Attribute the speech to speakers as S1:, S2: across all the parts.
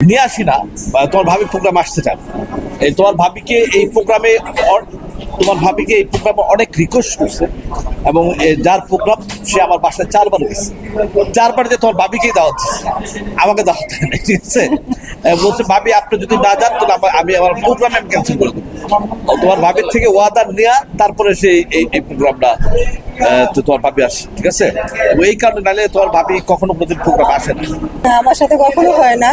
S1: নিয়ে আসি না, তোমার ভাবি প্রোগ্রাম আসতে চান, এই তোমার ভাবিকে এই প্রোগ্রামে অনেক রিকোয়েস্ট করছে, এবং যার প্রোগ্রাম সে আমার বাসায় 4 বার গেছে, 4 বার যে তোমার ভাবিকেই দাওয়াত দিচ্ছে, আমাকে দাওয়াত দেয় না, ঠিক আছে। বলছে ভাবি আপনি যদি না যান তাহলে আমি আমার প্রোগ্রাম ক্যান্সেল করে দেবো। তোমার ভাবির থেকে ওয়াদার নেওয়া, তারপরে সে এই প্রোগ্রামটা তো তোমার ভাবি আসে, ঠিক আছে। এবং এই কারণে নাহলে তোমার ভাবি কখনো কোনোদিন প্রোগ্রাম আসে না।
S2: আমার সাথে কখনো হয় না,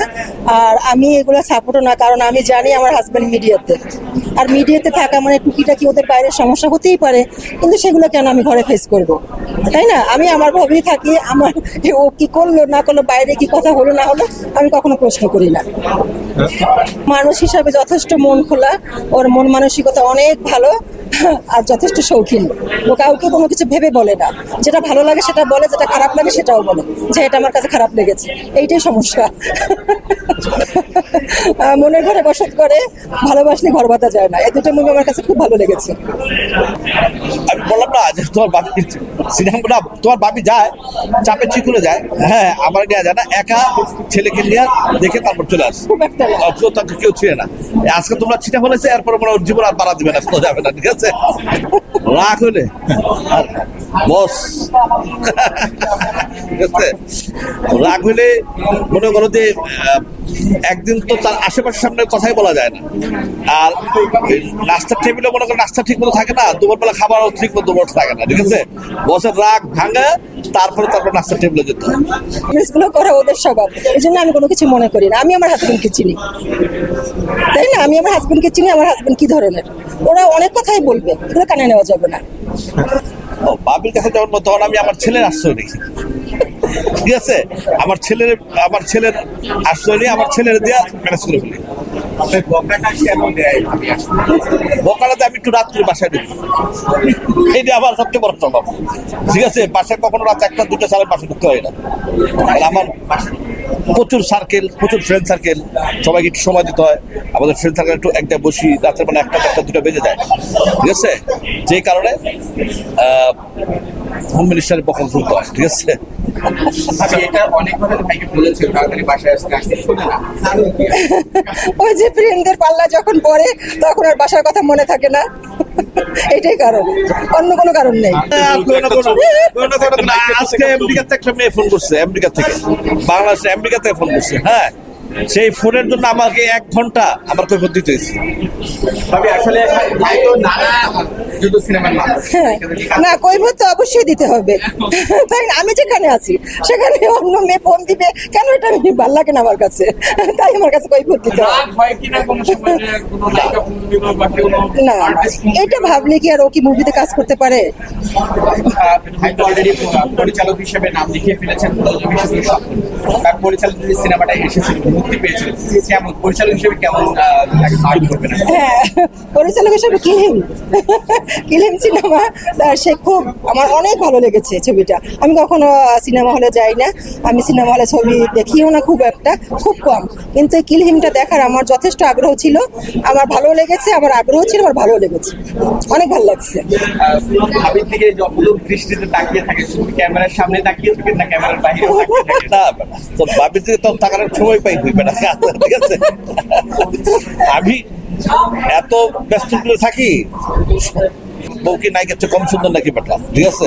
S2: আর আমি এগুলো সাপোর্টও না, কারণ আমি জানি আমার হাজব্যান্ড মিডিয়াতে, আর মিডিয়াতে থাকা মানে টুকিটাকি ওদের বাইরের সমস্যা হতেই পারে, কিন্তু সেগুলো কেন আমি ঘরে ফেস করব, তাই না? আমি আমার ভাবেই থাকি, আমার ও কি করলো না করলো, বাইরে কি কথা হলো না হলো, আমি কখনো প্রশ্ন করি না। মানুষ হিসাবে যথেষ্ট মন খোলা, ওর মন মানসিকতা অনেক ভালো, আর যথেষ্ট শৌখিন। ও কাউকে কোনো কিছু ভেবে বলে না, যেটা ভালো লাগে সেটা বলে, যেটা খারাপ লাগে সেটাও বলে, যে এটা আমার কাছে খারাপ লেগেছে, এইটাই সমস্যা। মনের ঘরে বসত করে, ভালোবাসলে ঘর বাঁধা যায় না, এই দুটো মুভি আমার কাছে খুব ভালো লেগেছে।
S1: আমি বললাম না যে তোমার ভাবি সিনেমাটা, তোমার ভাবি যায় চাপে চিকুলে যায়, হ্যাঁ আমার নেওয়া যায় না, একা ছেলেকে নিয়ে দেখে তারপর চলে আসে,
S2: খুব একটা না।
S1: তাকে কেউ ছিঁড়ে না। আজকে তোমরা চিঠা বলেছে, এরপরে মনে ওর জীবন আর বাড়া দিবে না, শোনা যাবে না, ঠিক আছে। রাগ হলে আর বস, ঠিক আছে, রাগ হলে মনে করো যে একদিন তো তার আশেপাশের সামনে কথাই বলা যায় না, আর নাস্তার টেবিলে মনে করো নাস্তা ঠিক মতো থাকে না, দুপুরবেলা খাবারও ঠিক মতো বসে থাকে না, ঠিক আছে। বসের রাগ ভাঙা, তারপর নাস্তার টেবিলে যেতে হয়।
S2: মিসগুলো করা ওদের স্বভাব, এই জন্য আমি কোনো কিছু মনে করি না। আমি আমার হাজবেন্ডকে চিনি, তাই না? আমি আমার হাজবেন্ডকে চিনি, আমার হাজবেন্ড কি ধরনের, ওরা অনেক কথাই বলবে, এগুলো কানে নেওয়া যাবে না।
S1: বাবির কাছে যখন তখন আমি আমার ছেলের আশ্রয় নিই, ঠিক আছে, আমার ছেলের আশ্রয় নিয়ে আমার ছেলের দিয়ে ম্যানেজ করে ফেলি। বকাটাতে আমি একটু রাত করে বাসায় ঢুকি, এইটা আমার সবচেয়ে বড় স্বভাব, ঠিক আছে। বাসায় কখনো রাত 1টা 2টা সালের বাসায় ঢুকতে হয় না। আর আমার প্রচুর সার্কেল, প্রচুর ফ্রেন্ড সার্কেল, সবাইকে একটু সময় দিতে হয়। আমাদের ফ্রেন্ড সার্কেল একটু একটা বসি, রাতের বেলা 1টা 2টা বেজে যায়, ঠিক আছে। যেই কারণে হোম মিনিস্টারের বকল শুনতে হয়, ঠিক আছে।
S2: ওই যে ফ্রেন্ডদের পাল্লা যখন পড়ে তখন আর বাসার কথা মনে থাকে না, এটাই কারণ, অন্য কোনো কারণ নেই।
S1: আজকে আমেরিকা থেকে একটা মেয়ে ফোন করছে, আমেরিকা থেকে, বাংলাদেশে আমেরিকা থেকে ফোন করছে, হ্যাঁ, সেই ফোনের জন্য আমাকে 1 ঘন্টা আমার কৈফিয়ত দিতে হয়েছে।
S2: না, কৈফিয়ত তো অবশ্যই দিতে হবে, তাই না? আমি যেখানে আছি সেখানে অন্য মেয়ে ফোন দিবে কেন, এটা আমি ভাল লাগে না আমার কাছে, তাই আমার কাছে কৈফিয়ত দিতে হবে। না, এটা ভাবলে কি আর ও কি মুভিতে কাজ করতে পারে?
S3: পরিচালক হিসেবে নাম লিখিয়ে ফেলেছেন, তার পরিচালিত যে সিনেমাটা এসেছিল, মুক্তি পেয়েছিল, কেমন পরিচালক হিসেবে কেমন করবে না?
S2: হ্যাঁ, পরিচালক হিসেবে কিলিম সিনেমা, সে খুব, আমার অনেক ভালো লেগেছে ছবিটা। আমি কখনো সিনেমা হলে যাই না, আমি সিনেমা হলে ছবি দেখিও না, খুব কম, কিন্তু কিলহিমটা দেখার আমার যথেষ্ট আগ্রহ ছিল, আমার ভালো লেগেছে, আমার আগ্রহ ছিল, আমার ভালো লেগেছে, অনেক ভালো লাগছে।
S3: ভাবির দিকে যতদূর দৃষ্টিতে তাকিয়ে থাকে, শুধু ক্যামেরার সামনে তাকিয়ে থাকেন না ক্যামেরার বাইরে?
S1: না, তো ভাবির দিকে তো তাকানোর সময় পাই হইবে না, ঠিক আছে। আমি এত ব্যস্ত করে থাকি, বউকে নায়িকার চেয়ে কম সুন্দর নাকি বেটা, ঠিক আছে।